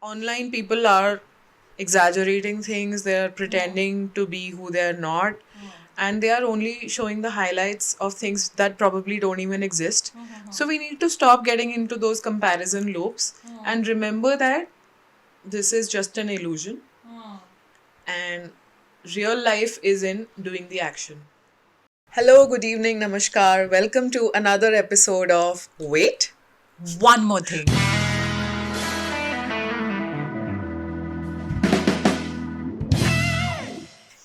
Online people are exaggerating things, they're pretending to be who they're not, and they are only showing the highlights of things that probably don't even exist. So we need to stop getting into those comparison loops and remember that this is just an illusion and real life is in doing the action. Hello, good evening, namaskar. Welcome to another episode of Wait. One more thing.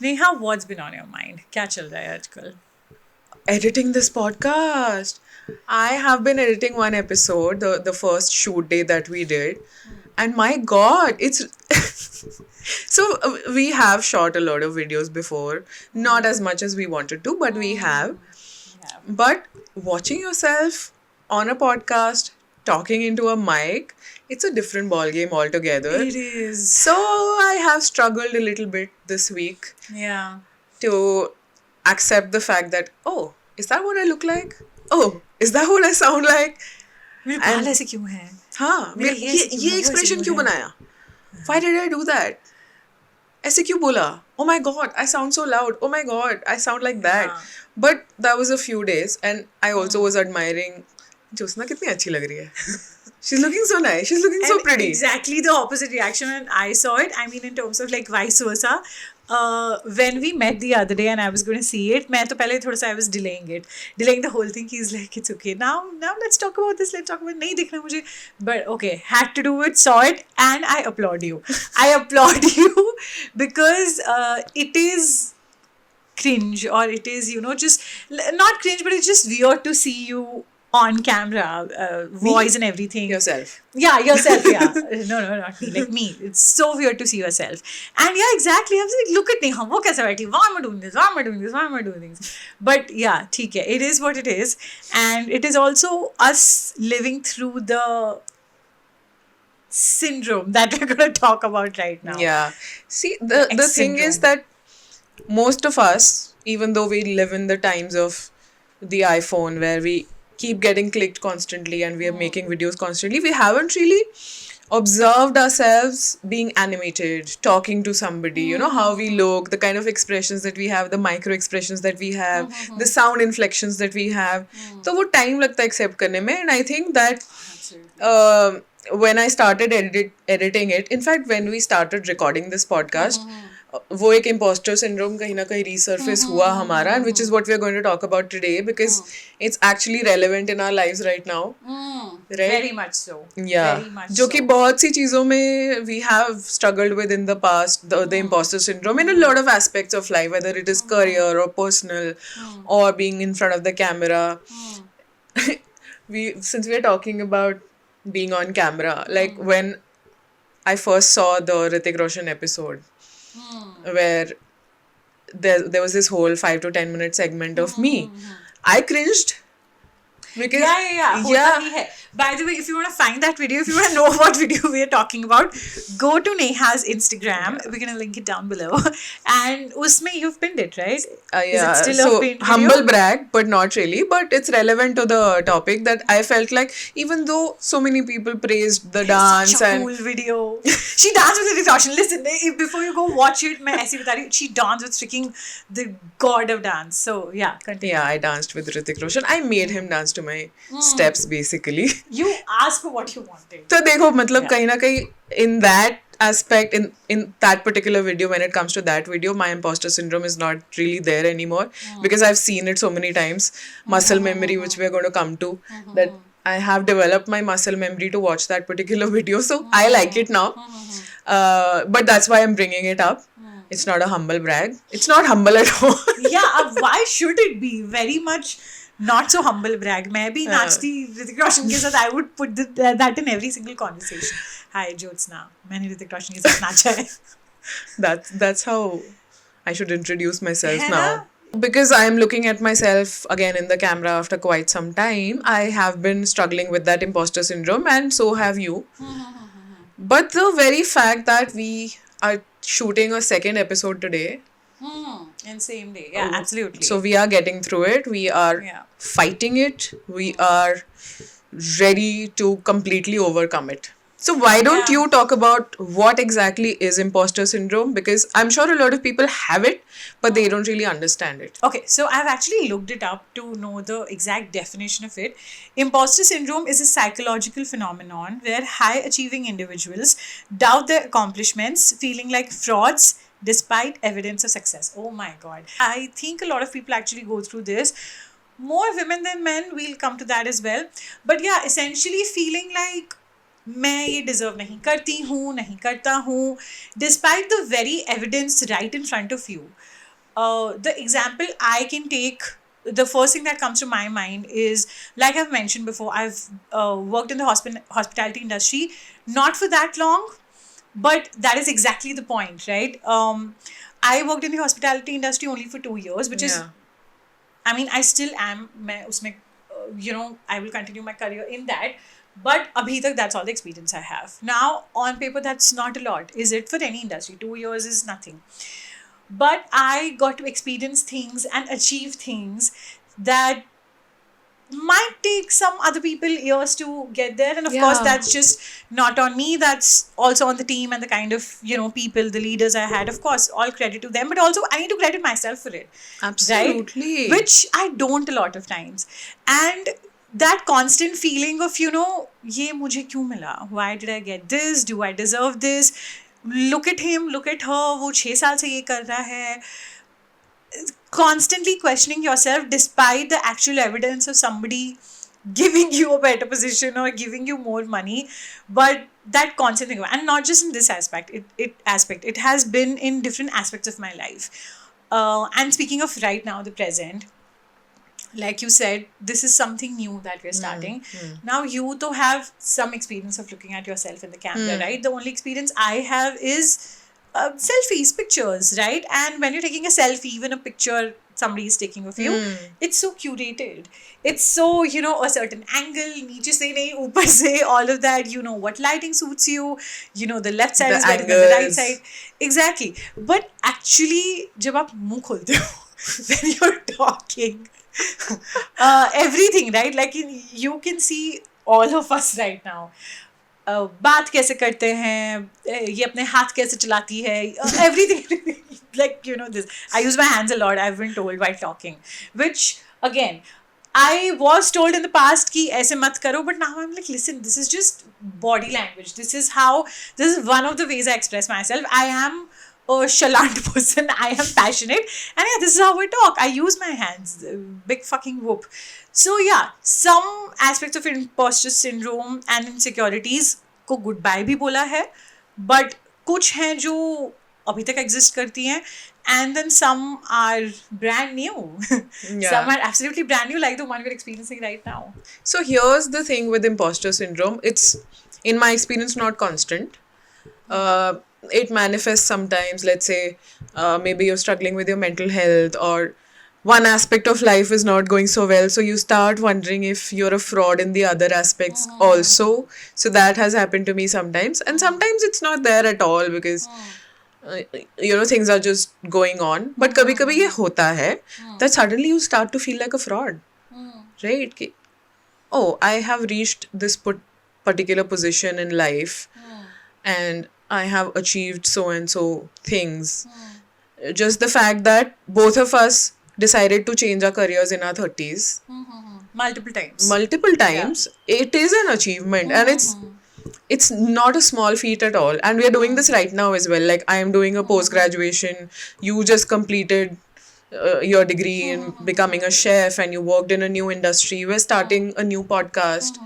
Neha, what's been on your mind? क्या चल रहा है आजकल? Editing this podcast. I have been editing one episode, the first shoot day that we did. And my god, it's so we have shot a lot of videos before, not as much as we wanted to, but we have. But watching yourself on a podcast, talking into a mic, it's a different ball game altogether. It is. So I have struggled a little bit this week Yeah. to accept the fact that, oh, is that what I look like? Oh, is that what I sound like? मेरे बाल ऐसे क्यों हैं? हाँ मेरे hair से क्यों ये है? वो एक्सप्रेशन ऐसे क्यों क्यों है? बनाया? Why did I do that? ऐसे क्यों बोला? Oh my god, I sound so loud. Oh my god, I sound like that. Yeah. But that was a few days, and I also was admiring. Jyotsna कितनी अच्छी लग रही है. She's looking so nice. She's looking so And pretty. exactly the opposite reaction when I saw it. I mean, in terms of like vice versa. When we met the other day and I was going to see it, मैं तो पहले थोड़ा सा I was delaying the whole thing. He's like, it's okay. Now let's talk about this. Let's talk about नहीं देखना मुझे. But okay, had to do it, saw it, and I applaud you. I applaud you because it is cringe, or it is, just not cringe, but it's just weird to see you on camera, voice and everything. Yourself. Yeah, yourself, yeah. No, not me, like me. It's so weird to see yourself. And yeah, exactly. I was like, look at Neha, wo kaisa baiti? Why am I doing this? Why am I doing this? Why am I doing this? But yeah, theek hai. It is what it is. And it is also us living through the syndrome that we're going to talk about right now. Yeah. See, the X thing is syndrome. that most of us, even though we live in the times of the iPhone where we keep getting clicked constantly and we are making videos constantly, we haven't really observed ourselves being animated, talking to somebody, how we look, the kind of expressions that we have, the micro expressions that we have, the sound inflections that we have. So वो time लगता है accept करने में, and I think that when I started editing it, in fact when we started recording this podcast, वो एक imposter syndrome कहीं ना कहीं resurface हुआ हमारा, and which is what we are going to talk about today because it's actually relevant in our lives right now. Right? Very much so. Yeah. Very much जो so. कि बहुत सी चीज़ों में we have struggled with in the past, the imposter syndrome in a lot of aspects of life, whether it is career or personal or being in front of the camera. Since we are talking about being on camera, like when I first saw the Hrithik Roshan episode, where there was this whole 5 to 10 minute segment of me, I cringed because Yeah. होता ही है. By the way, if you want to find that video, if you want to know what video we are talking about, go to Neha's Instagram. We're going to link it down below. And usme you've pinned it, right? yeah, Is it still so a pinned humble video? brag, but not really. But it's relevant to the topic that I felt like, even though so many people praised the dance Such a and cool video. She danced with Hrithik Roshan. Listen, before you go watch it, मैं ऐसे बता रही हूँ, she danced with freaking the god of dance. So yeah, continue. yeah, I danced with Hrithik Roshan. I made him dance to my steps basically. You asked for what you wanted. तो देखो मतलब कहीं ना कहीं in that aspect, in that particular video, when it comes to that video, my imposter syndrome is not really there anymore because I've seen it so many times. Muscle memory, which we're going to come to, that I have developed my muscle memory to watch that particular video, so I like it now. But that's why I'm bringing it up. It's not a humble brag. It's not humble at all. Yeah, why should it be? Very much not so humble brag. मैं भी नाचती ऋतिक रोशन के साथ. I would put that in every single conversation. Hi Jyotsna, मैंने ऋतिक रोशन के साथ नाचा है. That's how I should introduce myself है now. ना? Because I'm looking at myself again in the camera after quite some time, I have been struggling with that imposter syndrome, and so have you. But the very fact that we are shooting a second episode today, And same day. Yeah, absolutely. so we are getting through it, we are Yeah. fighting it, we are ready to completely overcome it. So why don't Yeah. you talk about what exactly is imposter syndrome? Because I'm sure a lot of people have it, but they don't really understand it. Okay, so I've actually looked it up to know the exact definition of it. Imposter syndrome is a psychological phenomenon where high achieving individuals doubt their accomplishments, feeling like frauds despite evidence of success. Oh my god. I think a lot of people actually go through this. More women than men, we'll come to that as well. But yeah, essentially feeling like मैं ये deserve नहीं करती हूँ नहीं करता हूँ despite the very evidence right in front of you the example I can take, the first thing that comes to my mind is, like I've mentioned before, I've worked in the hospitality industry, not for that long, but that is exactly the point, right? I worked in the hospitality industry only for 2 years, which is, Yeah. I mean, I still am, मैं उसमें, I will continue my career in that. But abhi tak, that's all the experience I have. Now, on paper, that's not a lot. Is it for any industry? 2 years is nothing. But I got to experience things and achieve things that might take some other people years to get there. And of course, Yeah. that's just not on me. That's also on the team and the kind of, people, the leaders I had. Of course, all credit to them. But also, I need to credit myself for it. Absolutely. Right? Which I don't a lot of times. And that constant feeling of, ye mujhe kyun mila? Why did I get this? Do I deserve this? Look at him, look at her, वो 6 साल से ये कर रहा है. Constantly questioning yourself despite the actual evidence of somebody giving you a better position or giving you more money. But that constant thing, and not just in this aspect, it has been in different aspects of my life. And speaking of right now, the present, like you said, this is something new that we're starting. Now, you to have some experience of looking at yourself in the camera, right? The only experience I have is selfies, pictures, right? And when you're taking a selfie, even a picture somebody is taking of you, it's so curated. It's so, a certain angle, niche se nahi, upar se, all of that, what lighting suits you, the left side The is better than the right angles. side. Exactly. But actually, जब आप मुंह खोलते हो, when you're talking, everything, right? Like you can see all of us right now. बात कैसे करते हैं, ये अपने हाथ कैसे चलाती है, everything. Like, this. I use my hands a lot, I've been told, while talking. Which, again, I was told in the past कि ऐसे मत करो, but now I'm like, listen, this is just body language. This is one of the ways I express myself. I am a chalant person. I am passionate. And yeah, this is how I talk. I use my hands. Big fucking whoop. So yeah, some aspects of imposter syndrome and insecurities को goodbye भी बोला है, but कुछ हैं जो अभी तक exist करती हैं, and then some are brand new. Some are absolutely brand new, like the one we're experiencing right now. So here's the thing with imposter syndrome. It's, in my experience, not constant. It manifests sometimes. Let's say maybe you're struggling with your mental health, or one aspect of life is not going so well, so you start wondering if you're a fraud in the other aspects also. So that has happened to me sometimes, and sometimes it's not there at all, because things are just going on. But kabhi kabhi ye hota hai that suddenly you start to feel like a fraud, right? Ki, oh, I have reached this particular position in life, and I have achieved so and so things. Just the fact that both of us decided to change our careers in our 30s Multiple times. it is an achievement, and it's not a small feat at all. And we are doing this right now as well. Like, I am doing a post graduation, you just completed your degree in becoming a chef, and you worked in a new industry, we're starting a new podcast.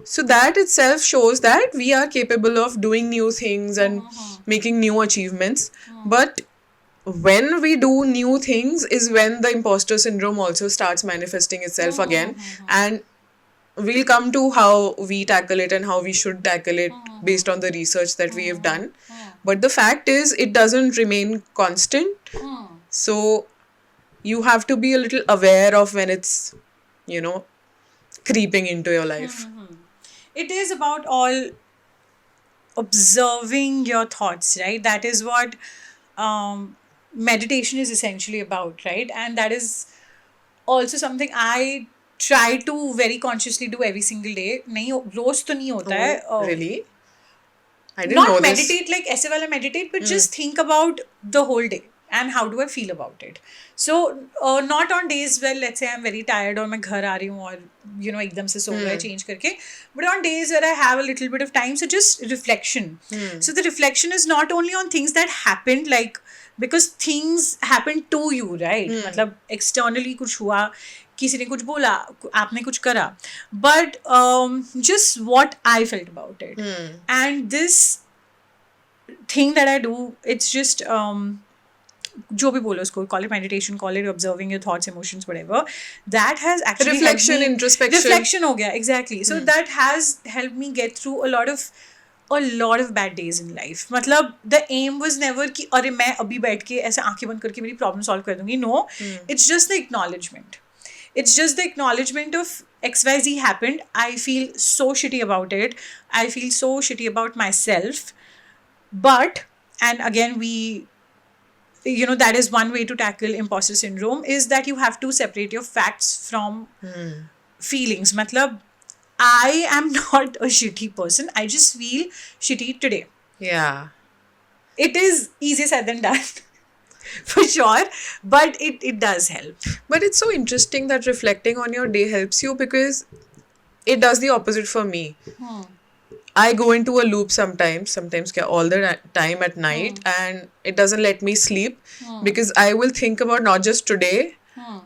So that itself shows that we are capable of doing new things and making new achievements. But when we do new things is when the imposter syndrome also starts manifesting itself again. And we'll come to how we tackle it and how we should tackle it based on the research that we have done. But the fact is, it doesn't remain constant. So you have to be a little aware of when it's, creeping into your life. It is about all observing your thoughts, right? That is what meditation is essentially about, right? And that is also something I try to very consciously do every single day. नहीं रोज तो नहीं होता है. Really? I didn't know Not this. meditate like ऐसे वाला meditate, but just think about the whole day and how do I feel about it. So not on days where let's say I'm very tired और मैं घर आ रही हूँ और एकदम से सो गए change करके, but on days where I have a little bit of time, so just reflection. So the reflection is not only on things that happened, like because things happen to you, right? मतलब externally कुछ हुआ, किसी ने कुछ बोला, आपने कुछ करा, but just what I felt about it. And this thing that I do, it's just जो भी बोलो उसको, call it meditation, call it observing your thoughts, emotions, whatever, that has actually Reflection, helped me, introspection. reflection हो गया, exactly. So that has helped me get through a lot of bad days in life. मतलब the aim was never कि अरे मैं अभी बैठ के ऐसे आंखें बंद करके मेरी problem solve कर दूंगी. No, it's just the acknowledgement. It's just the acknowledgement of XYZ happened. I feel so shitty about it. I feel so shitty about myself. But, and again, that is one way to tackle imposter syndrome, is that you have to separate your facts from feelings. Matlab, I am not a shitty person. I just feel shitty today. Yeah. It is easier said than done. For sure, but it does help. But it's so interesting that reflecting on your day helps you, because it does the opposite for me. I go into a loop sometimes all the time at night, and it doesn't let me sleep because I will think about not just today,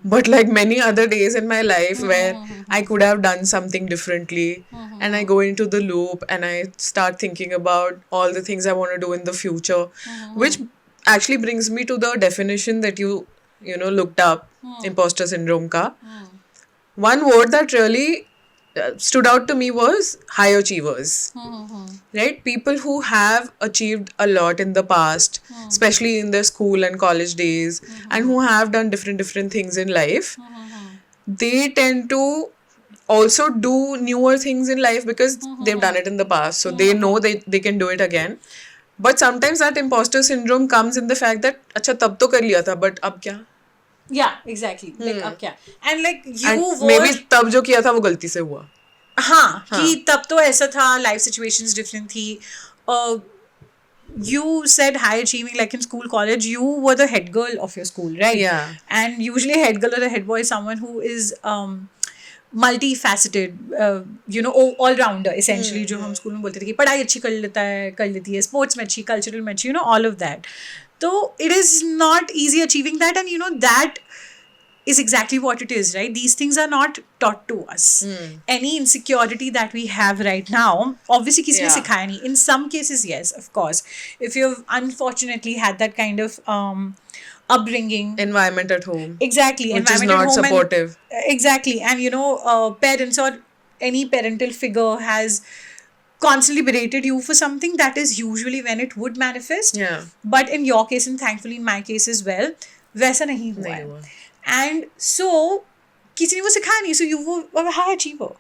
but like many other days in my life where I could have done something differently, and I go into the loop and I start thinking about all the things I want to do in the future, which actually brings me to the definition that you looked up, imposter syndrome ka. One word that really stood out to me was high achievers. Right? People who have achieved a lot in the past, especially in their school and college days, and who have done different things in life, they tend to also do newer things in life because they've done it in the past. So they know they can do it again. But sometimes that imposter syndrome comes in the fact that अच्छा तब तो कर लिया था, but अब क्या? Yeah, exactly. Like अब क्या? And like you And were, maybe तब जो किया था वो गलती से हुआ. हाँ, कि तब तो ऐसा था, life situations different थी. You said high achieving, like in school, college, you were the head girl of your school, right? Yeah. And usually a head girl or a head boy is someone who is multifaceted, all rounder essentially. जो हम school में बोलते थे कि पढ़ाई अच्छी कर लेती है, स्पोर्ट्स में अच्छी, कल्चरल में अच्छी, all of that. So it is not easy achieving that, and that is exactly what it is, right? These things are not taught to us. Any insecurity that we have right now, obviously किसी ने सिखाया नहीं. In some cases, yes, of course. If you've unfortunately had that kind of upbringing, Environment at home. Exactly. Which is environment at not home supportive. Exactly. And parents or any parental figure has constantly berated you for something, that is usually when it would manifest. Yeah. But in your case, and thankfully in my case as well, वैसा नहीं हुआ है. And so किसी ने वो सिखाया नहीं, so you were a high achiever.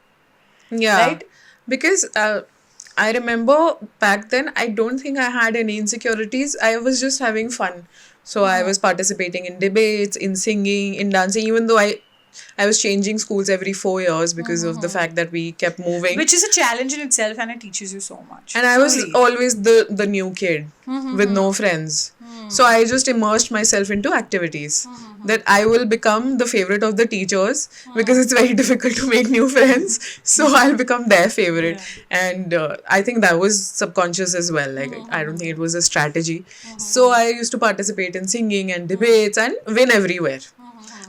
Yeah. Right? Because I remember back then, I don't think I had any insecurities. I was just having fun. So I was participating in debates, in singing, in dancing, even though I was changing schools every 4 years because of the fact that we kept moving. Which is a challenge in itself, and it teaches you so much. And I was always the new kid with no friends. So I just immersed myself into activities that I will become the favorite of the teachers because it's very difficult to make new friends. So I'll become their favorite. And I think that was subconscious as well. Like I don't think it was a strategy. So I used to participate in singing and debates and win everywhere.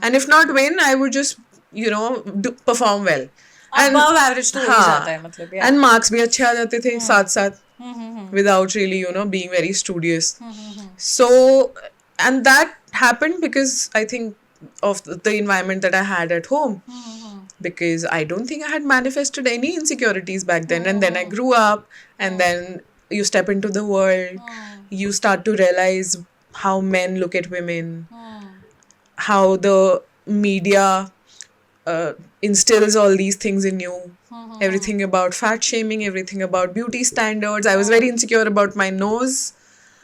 And if not win, I would just, perform well. And above average तो हो ही जाता है, मतलब, yeah. And marks भी अच्छे आ जाते थे साथ without really, being very studious. So, and that happened because I think of the environment that I had at home. Because I don't think I had manifested any insecurities back then. And then I grew up, and then you step into the world, you start to realize how men look at women, how the media instills all these things in you. Everything about fat shaming, everything about beauty standards. I was very insecure about my nose.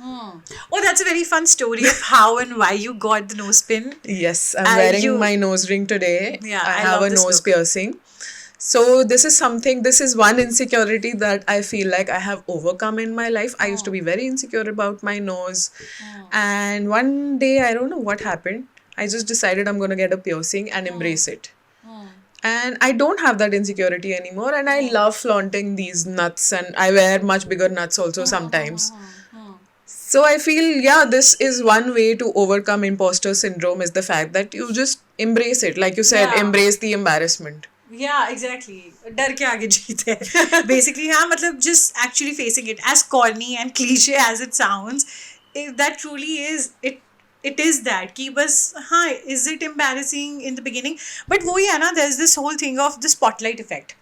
Oh, that's a very fun story of how and why you got the nose pin. Yes, I'm wearing my nose ring today. Yeah, I I have love a this nose look. piercing. So this is one insecurity that I feel like I have overcome in my life. I used to be very insecure about my nose. And one day, I don't know what happened. I just decided I'm going to get a piercing and embrace it. And I don't have that insecurity anymore. And I love flaunting these nuts, and I wear much bigger nuts also sometimes. So I feel, yeah, this is one way to overcome imposter syndrome, is the fact that you just embrace it. Like you said, Yeah. embrace the embarrassment. Yeah, exactly. डर के आगे जीत है. Basically, हाँ, मतलब just actually facing it, as corny and cliche as it sounds, if that truly is it. It is that कि बस हाँ, is it embarrassing in the beginning? But वही है ना, there's this whole thing of the spotlight effect,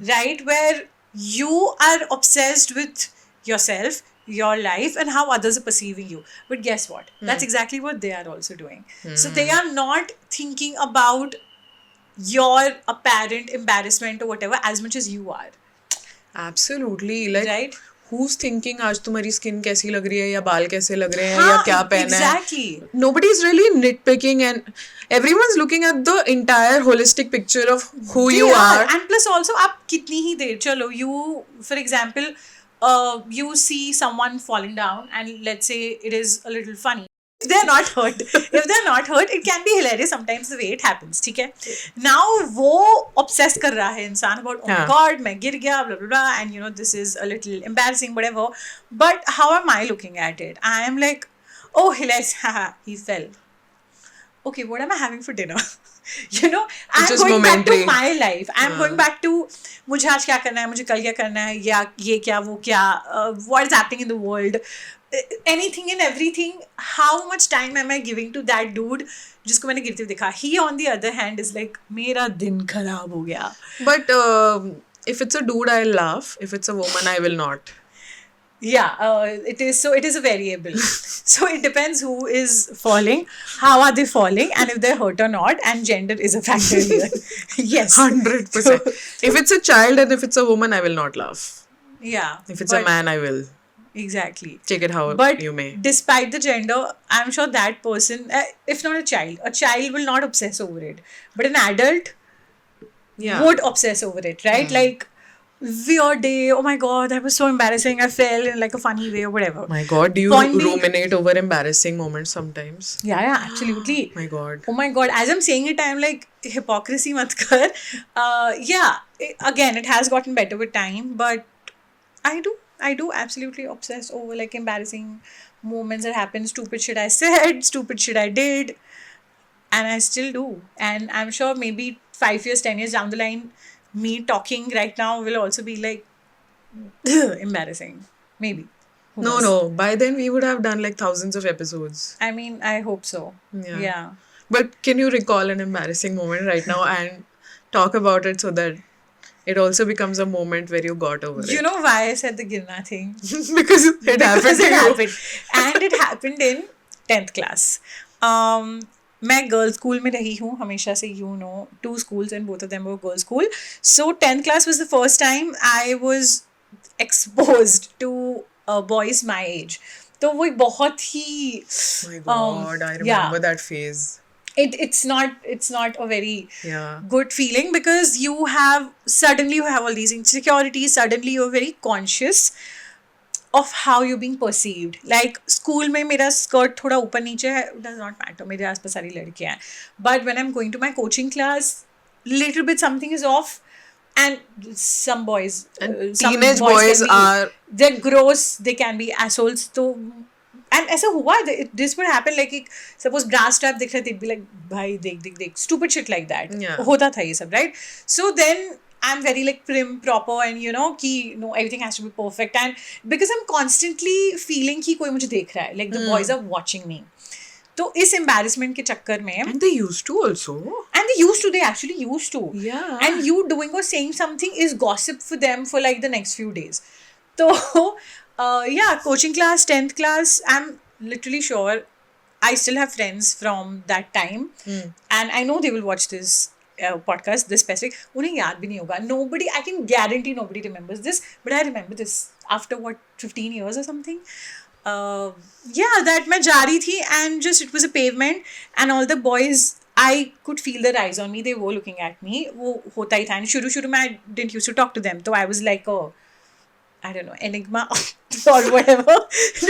right? Where you are obsessed with yourself, your life, and how others are perceiving you. But guess what? That's exactly what they are also doing. So they are not thinking about your apparent embarrassment or whatever as much as you are, Absolutely. Like, right? who's thinking आज तुम्हारी skin कैसी लग रही है, या बाल कैसे लग रहे हैं, हाँ, या क्या पहना है. exactly. Nobody is really nitpicking, and everyone's looking at the entire holistic picture of who They you are. And plus also आप कितनी ही देर चलो, you for example you see someone falling down and let's say it is a little funny. If they're not hurt, it can be hilarious sometimes the way it happens, ठीक है? Now वो obsess कर रहा है इंसान about, oh my हाँ. god, मैं गिर गया, blah blah blah, and you know this is a little embarrassing, whatever. But how am I looking at it? I am like, oh hilarious, haha, he fell. Okay, what am I having for dinner? You know, I'm just going back to momentary. my life. I'm going back to मुझे आज क्या करना है, मुझे कल क्या करना है, या ये क्या वो क्या, what is happening in the world, anything and everything. How much time am I giving to that dude जिसको मैंने गिरते हुए देखा? He on the other hand is like, मेरा दिन खराब हो गया. But if it's a dude, I'll laugh. If it's a woman, I will not. Yeah, it is a variable. So it depends who is falling, how are they falling, and if they're hurt or not, and gender is a factor here. Yes. 100%. If it's a child and if it's a woman, I will not laugh. Yeah. If it's a man, I will. Exactly. Take it how But you may. despite the gender, I'm sure that person, if not a child will not obsess over it. But an adult Yeah. would obsess over it, right? Like, weird day, oh my god, that was so embarrassing, I fell in like a funny way or whatever. My God, do you Point being- ruminate over embarrassing moments sometimes? Yeah, absolutely. My God. Oh my god, as I'm saying it, I'm like, hypocrisy mat kar. Yeah, again, it has gotten better with time, but I do absolutely obsess over like embarrassing moments that happen. Stupid shit I said, stupid shit I did, and I still do. And I'm sure maybe 5 years, 10 years down the line, me talking right now will also be like embarrassing. Maybe. Who No, knows? no. By then, we would have done like thousands of episodes. I mean, I hope so. Yeah. But can you recall an embarrassing moment right now and talk about it so that it also becomes a moment where you got over You it? know why I said the Girna thing? Because it happened Because to it you. happened. And it happened in 10th class. मैं girls school में रही हूँ हमेशा से, you know, 2 schools and both of them were girls school. So 10th class was the first time I was exposed to boys my age. तो वो एक बहुत ही My God, I remember yeah. that phase. It's not a very Yeah. good feeling, because you have all these insecurities. Suddenly you're very conscious of how you're being perceived. Like school में मेरा skirt थोड़ा ऊपर नीचे है, does not matter, मेरे आसपास सारी लड़कियां हैं. But when I'm going to my coaching class, little bit something is off, and some boys And some teenage boys boys can be, are- they're gross, they can be assholes. तो and ऐसा हुआ, this would happen, like suppose bra strap दिख रहा है, they'd be like, भाई देख stupid shit like that. Yeah. होता था ये सब, right? So then I'm very like prim, proper, and you know कि no, everything has to be perfect, and because I'm constantly feeling कि कोई मुझे देख रहा है, like the boys are watching me. तो इस embarrassment के चक्कर में, And they used to also. they actually used to. Yeah. And you doing or saying something is gossip for them for like the next few days. So, yeah, coaching class, 10th class, I'm literally sure I still have friends from that time. And I know they will watch this podcast, this specific. उन्हें याद भी नहीं होगा. Nobody, I can guarantee nobody remembers this, but I remember this after what, 15 years or something. Yeah, that मैं जा रही थी and just it was a pavement and all the boys I could feel their eyes on me. They were looking at me. वो होता ही था. And शुरू में I didn't used to talk to them. So I was like, oh, I don't know, enigma or whatever.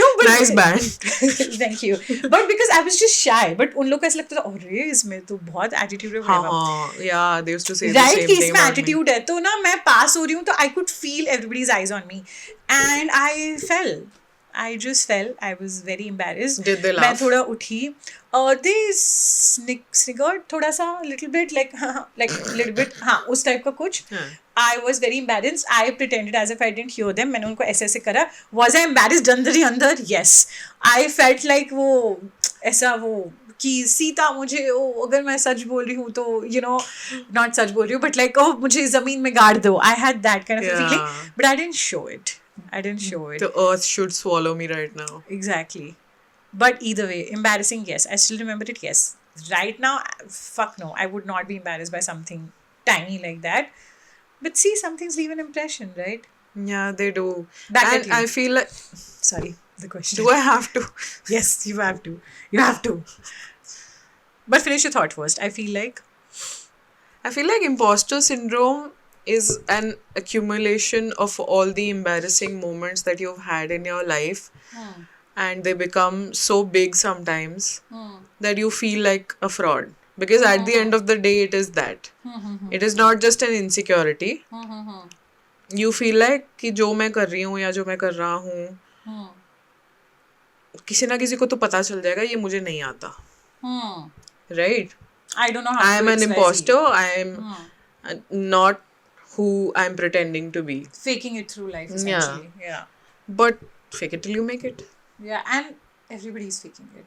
No, but Nice band. thank you. But because I was just shy. But उन लोग को ऐसा लगता था, अरे इसमें तो बहुत attitude है हाँ, yeah, they used to say the right same कि thing इसमें about me. attitude है तो ना मैं पास हो रही हूँ तो I could feel everybody's eyes on me and I fell. I just fell. I was very embarrassed. Did they मैं laugh? थोड़ा उठी. They sniggered थोड़ा सा, little bit like little bit, हाँ उस type का कुछ. I was very embarrassed. I pretended as if I didn't hear them. मैंने उनको ऐसे करा. Was I embarrassed अंदर ही अंदर? Yes. I felt like वो ऐसा वो कि सीता मुझे अगर मैं सच बोल रही हूँ तो not सच बोल रही हूँ but like मुझे ज़मीन में गाड़ दो. I had that kind of a feeling, but I didn't show it. The earth should swallow me right now. Exactly. But either way, embarrassing, yes. I still remember it, yes. Right now, fuck no. I would not be embarrassed by something tiny like that. But see, some things leave an impression, right? Yeah, they do. Back at And you. I feel like, Sorry, the question. do I have to? Yes, you have to. You have to. But finish your thought first. I feel like Imposter syndrome is an accumulation of all the embarrassing moments that you've had in your life. And they become so big sometimes that you feel like a fraud. Because at the end of the day, it is that. It is not just an insecurity. You feel like कि जो मैं कर रही हूँ या जो मैं कर रहा हूँ किसी ना किसी को तो पता चल जाएगा ये मुझे नहीं आता. Right? I don't know how I am to an express imposter. it. I am not who I am pretending to be. Faking it through life, essentially. Yeah. But fake it till you make it. Yeah, and everybody's faking it.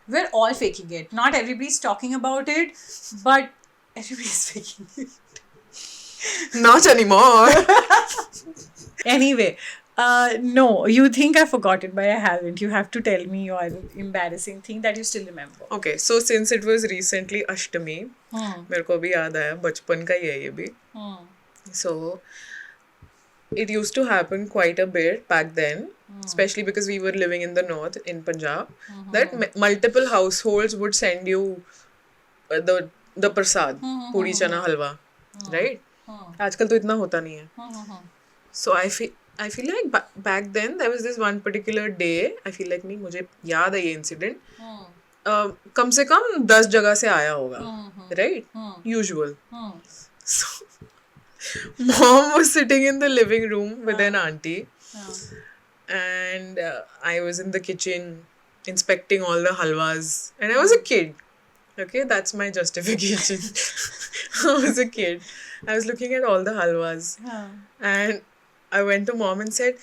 We're all faking it. Not everybody's talking about it, but everybody's faking it. Not anymore. Anyway, no, you think I forgot it, but I haven't. You have to tell me your embarrassing thing that you still remember. Okay, so since it was recently Ashtami, मेरे को भी याद आया बचपन का ही है ये भी. So it used to happen quite a bit back then, especially because we were living in the north in Punjab, that multiple households would send you the prasad, puri chana halwa, right? आजकल तो इतना होता नहीं है. So I feel like back then there was this one particular day. I feel like मुझे याद है ये incident. कम से कम 10 जगह से आया होगा, right? Usual. So Mom was sitting in the living room with an auntie, and I was in the kitchen inspecting all the halwas, and I was a kid. Okay, that's my justification. I was a kid. I was looking at all the halwas, and I went to Mom and said,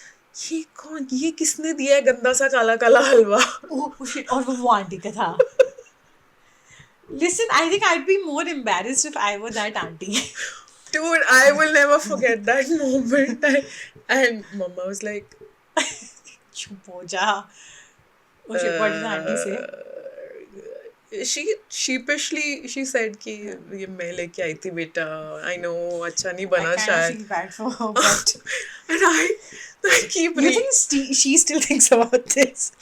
ये किसने दिया है गंदा सा काला काला हलवा? Oh shit! और वो auntie का था. Listen, I think I'd be more embarrassed if I were that auntie. Dude, I will never forget that moment. And Mama was like, Chup ho ja. Oh shit, what did the auntie say? She sheepishly she said कि ये मैं लेके आई थी बेटा. I know अच्छा नहीं बना I kind of शायद. feel bad for her, but And I keep you think she still thinks about this?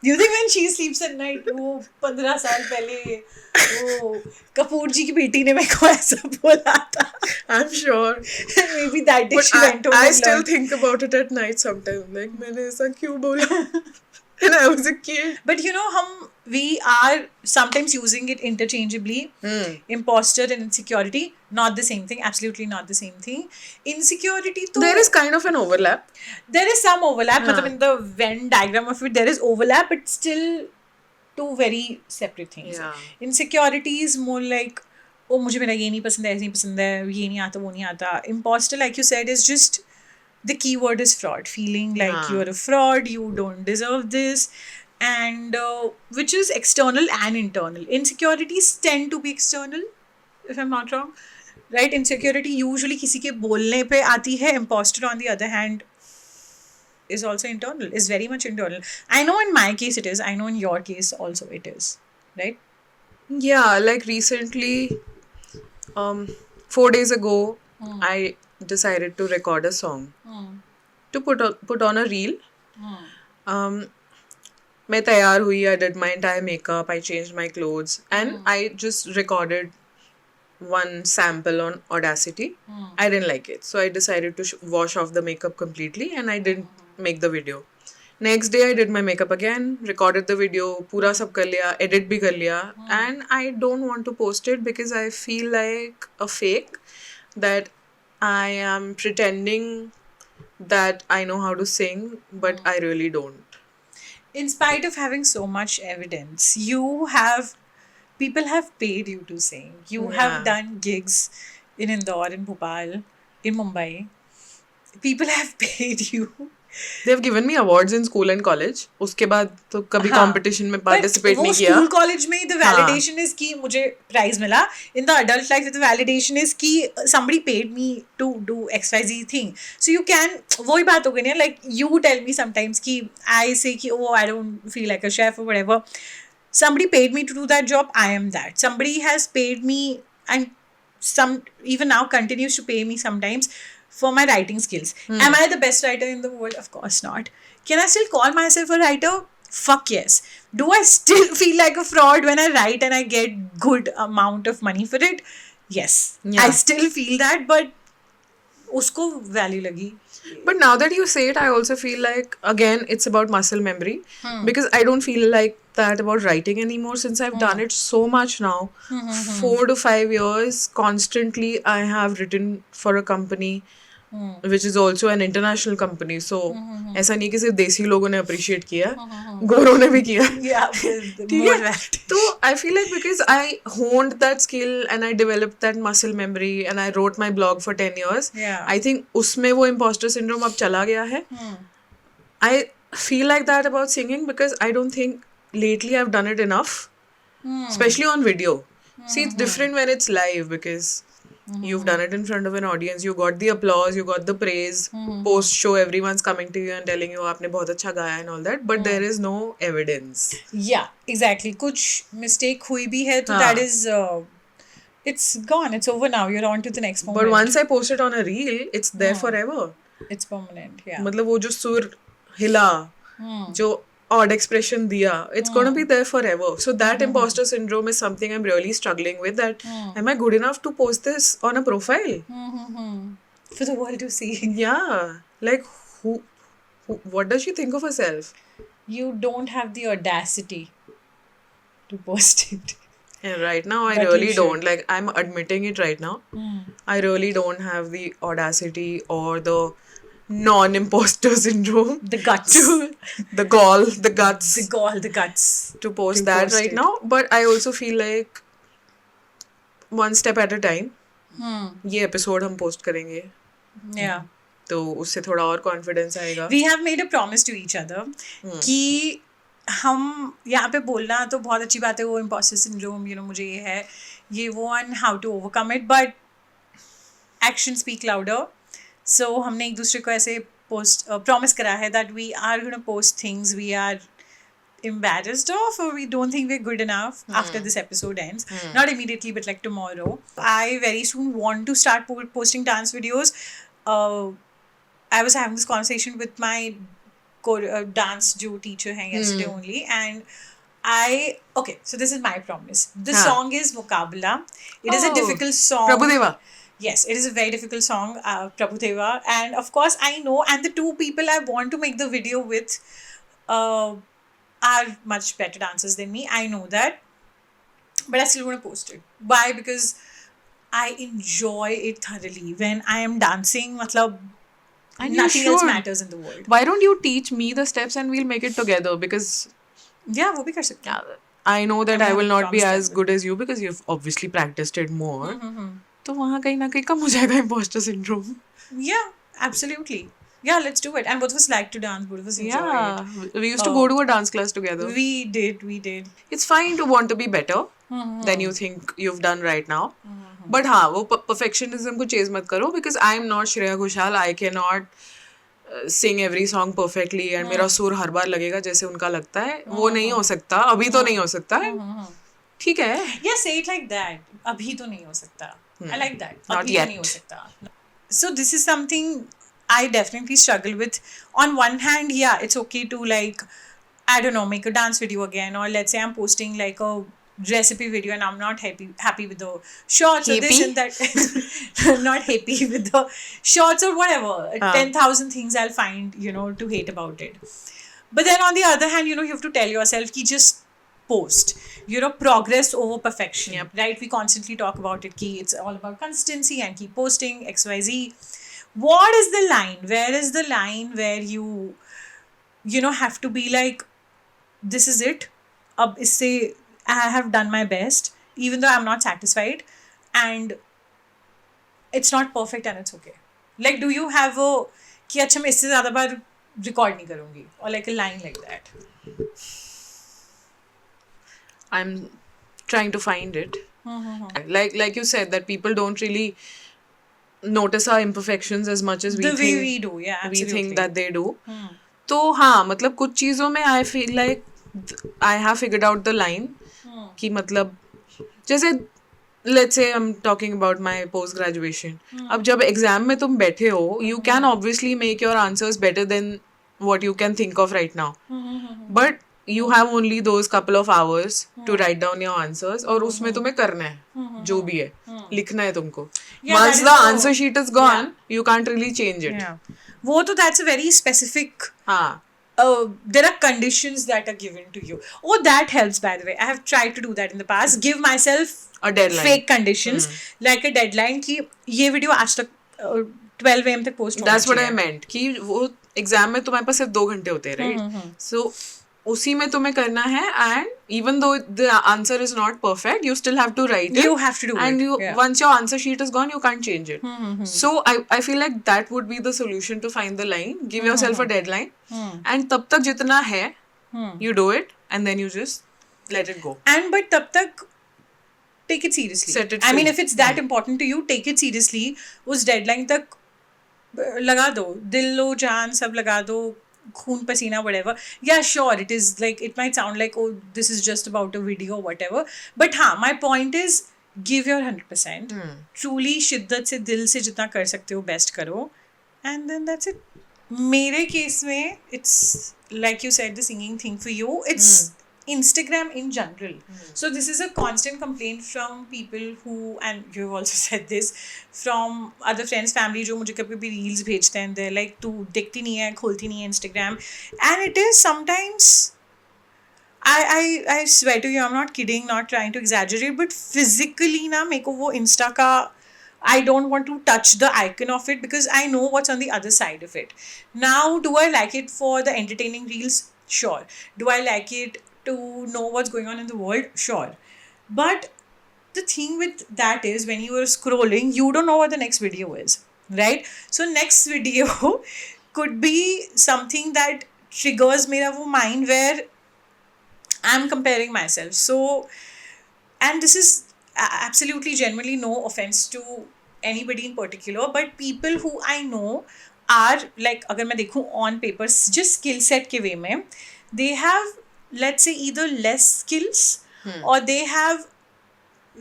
Do you think when she sleeps at night, वो 15 साल पहले वो कपूर जी की बेटी ने मेरे को ऐसा बोला था? I'm sure. Maybe that day But she went home I and still learned. think about it at night sometimes. Like मैंने ऐसा क्यों बोला? And I was a kid. But we are sometimes using it interchangeably. Imposter and insecurity, not the same thing. Absolutely not the same thing. Insecurity, There is kind of an overlap. there is some overlap. मतलब in the Venn diagram of it, there is overlap, but still two very separate things. Yeah. Insecurity is more like, oh, मुझे मेरा ये नहीं पसंद है, ऐसे नहीं पसंद है, ये नहीं आता, वो नहीं आता. Imposter, like you said, is just, the key word is fraud. Feeling like you're a fraud, you don't deserve this. And which is external and internal. Insecurities tend to be external, if I'm not wrong. Right? Insecurity usually किसी के बोलने पे आती है. Imposter, on the other hand, is also internal, is very much internal. I know in my case it is. I know in your case also it is. Right? Yeah, like recently, 4 days ago, I decided to record a song to put on a reel. मैं तैयार हुई, I did my entire makeup, I changed my clothes, and I just recorded one sample on Audacity. I didn't like it, so I decided to wash off the makeup completely, and I didn't make the video. Next day I did my makeup again, recorded the video, पूरा सब कर लिया, edit भी कर लिया, and I don't want to post it because I feel like a fake, that I am pretending that I know how to sing, but I really don't. In spite of having so much evidence, people have paid you to sing. You Yeah. have done gigs in Indore, in Bhopal, in Mumbai. People have paid you. They've given me awards in school and college. उसके बाद तो कभी हाँ. competition में participate वो नहीं किया. School college में the validation is कि मुझे प्राइज मिला. In the adult life the validation is कि somebody paid me to do XYZ thing. So you can, वही बात हो गई ना, like you tell me sometimes कि I say कि oh I don't feel like a chef or whatever. Somebody paid me to do that job, I am that. Somebody has paid me and some even now continues to pay me sometimes for my writing skills. Am I the best writer in the world? Of course not. Can I still call myself a writer? Fuck yes. Do I still feel like a fraud when I write and I get good amount of money for it? Yes. Yeah. I still feel that, but उसको value लगी. But now that you say it, I also feel like, again, it's about muscle memory. Because I don't feel like that about writing anymore since I've done it so much now. 4 to 5 years, constantly, I have written for a company, which is also an international company. So, ऐसा नहीं कि सिर्फ देसी लोगों ने appreciate किया, गोरों ने भी किया. Yeah, more valid. So I feel like because I honed that skill and I developed that muscle memory and I wrote my blog for 10 years, Yeah. I think उसमें वो imposter syndrome अब चला गया है. I feel like that about singing because I don't think lately I've done it enough, especially on video. See, it's different when it's live because you've done it in front of an audience, you got the applause, you got the praise, post show everyone's coming to you and telling you आपने बहुत अच्छा गाया and all that, but there is no evidence. Yeah, exactly. कुछ mistake हुई भी है तो that is it's gone, it's over now, you're on to the next moment. But once I post it on a reel, it's there forever. It's permanent. Yeah. मतलब वो जो सुर हिला, जो odd expression दिया, it's gonna be there forever. So that imposter syndrome is something I'm really struggling with, that am I good enough to post this on a profile? For the world to see. Yeah, like who what does she think of herself? You don't have the audacity to post it. And right now I But you really should. don't, like I'm admitting it right now. I really don't have the audacity or the non-imposter syndrome, The guts. the gall, the guts The gall, the guts. to post to that post right it. now. But I also feel like one step at a time. ये episode हम post करेंगे Yeah. तो उससे थोड़ा और confidence आएगा. We have made a promise to each other कि हम यहाँ पे बोलना तो बहुत अच्छी बात है, वो imposter syndrome, you know, मुझे ये है, ये वो, and how to overcome it, but actions speak louder. So हमने एक दूसरे को ऐसे promise करा है that we are going to post things we are embarrassed of or we don't think we're good enough after this episode ends. Not immediately, but like tomorrow. I very soon want to start posting dance videos. I was having this conversation with my dance jo teacher hai yesterday only, and okay, so this is my promise. The song is Mukabla. It is a difficult song. Prabhudeva. Yes, it is a very difficult song, Prabhudeva. And of course, I know, and the two people I want to make the video with are much better dancers than me. I know that. But I still want to post it. Why? Because I enjoy it thoroughly. When I am dancing, matlab, And you nothing else should. matters in the world. Why don't you teach me the steps and we'll make it together? Because Yeah, वो भी कर सकते हैं. I know that I I will have not be promised as that. good as you because you've obviously practiced it more. तो वहाँ कहीं ना कहीं कम हो जाएगा imposter syndrome. Yeah, absolutely. Yeah, let's do it. And both of us like to dance. Both of us enjoy Yeah, it. we used to go to a dance class together. We did. It's fine to want to be better than you think you've done right now. But हाँ, वो perfectionism को chase मत करो because I'm not Shreya Ghoshal. I cannot sing every song perfectly and मेरा सुर हर बार लगेगा जैसे उनका लगता है. वो नहीं हो सकता. अभी तो नहीं हो सकता है. ठीक है. Yeah, say it like that. अभी तो नहीं हो सकता. I like that. Not अभी yet. तो नहीं हो सकता. So this is something I definitely struggle with. On one hand, yeah, it's okay to like I don't know, make a dance video again, or let's say I'm posting like a recipe video and I'm not happy with the shots or this Happy? and that. Not happy with the shots or whatever. 10,000 things I'll find, to hate about it. But then on the other hand, you have to tell yourself ki just post. Progress over perfection. Yep. Right? We constantly talk about it ki it's all about consistency and keep posting XYZ. What is the line? Where is the line where you have to be like, this is it. Ab isse I have done my best, even though I'm not satisfied, and it's not perfect and it's okay. Like, do you have a कि अच्छा मैं इससे ज़्यादा बार record नहीं करूँगी, or like a line like that? I'm trying to find it. Like you said, that people don't really notice our imperfections as much as we The way think we do, yeah, we absolutely. think that they do. तो हाँ, मतलब कुछ चीज़ों में I feel like I have figured out the line कि मतलब जैसे let's say I'm talking about my post graduation. अब जब एग्जाम में तुम बैठे हो, you can obviously make your answers better than what you can think of right now. But you have only those couple of hours to write down your answers, और उसमें तुम्हें करना है जो भी है, लिखना है तुमको. Yeah, Once that the is answer sheet is gone, you can't really change it. Yeah. वो तो that's a very specific. हाँ. There are conditions that are given to you. Oh, that helps, by the way. I have tried to do that in the past. Give myself A deadline. fake conditions, like a deadline कि ये video आज तक 12 AM तक post होना That's what I चाहिए. meant कि वो exam में तुम्हारे पास सिर्फ 2 घंटे होते हैं, राइट? सो उसी में तुम्हें करना है, and even though the answer is not perfect, you still have to write it. You have to do and it. you Yeah. once your answer sheet is gone, you can't change it. So I feel like that would be the solution to find the line. Give yourself a deadline, and तब तक जितना है you do it, and then you just let it go. And but तब तक take it seriously. Set it I mean, free. if it's that important to you, take it seriously. उस deadline तक लगा दो, दिल लो जान सब लगा दो, खून पसीना, whatever. Yeah, sure, it is like, it might sound like, oh, this is just about a video, whatever. But हाँ, my point is, give your 100%. Truly शिद्दत से दिल से जितना कर सकते हो बेस्ट करो, and then that's it. मेरे केस में it's like you said, the singing thing for you, it's Instagram in general. So this is a constant complaint from people who, and you've also said this, from other friends, family जो मुझे कभी भी reels भेजते हैं, they're like तू देखती नहीं है, खोलती नहीं है Instagram, and it is sometimes, I swear to you, I'm not kidding, not trying to exaggerate, but physically ना मेरे को वो Insta का I don't want to touch the icon of it because I know what's on the other side of it. Now, do I like it for the entertaining reels? Sure. Do I like it to know what's going on in the world? Sure. But the thing with that is, when you are scrolling, you don't know what the next video is, right? So next video could be something that triggers mera wo mind where I'm comparing myself. So, and this is absolutely genuinely no offense to anybody in particular, but people who I know are like, अगर मैं देखूँ on paper, just skill set के way में, they have, let's say, either less skills or they have,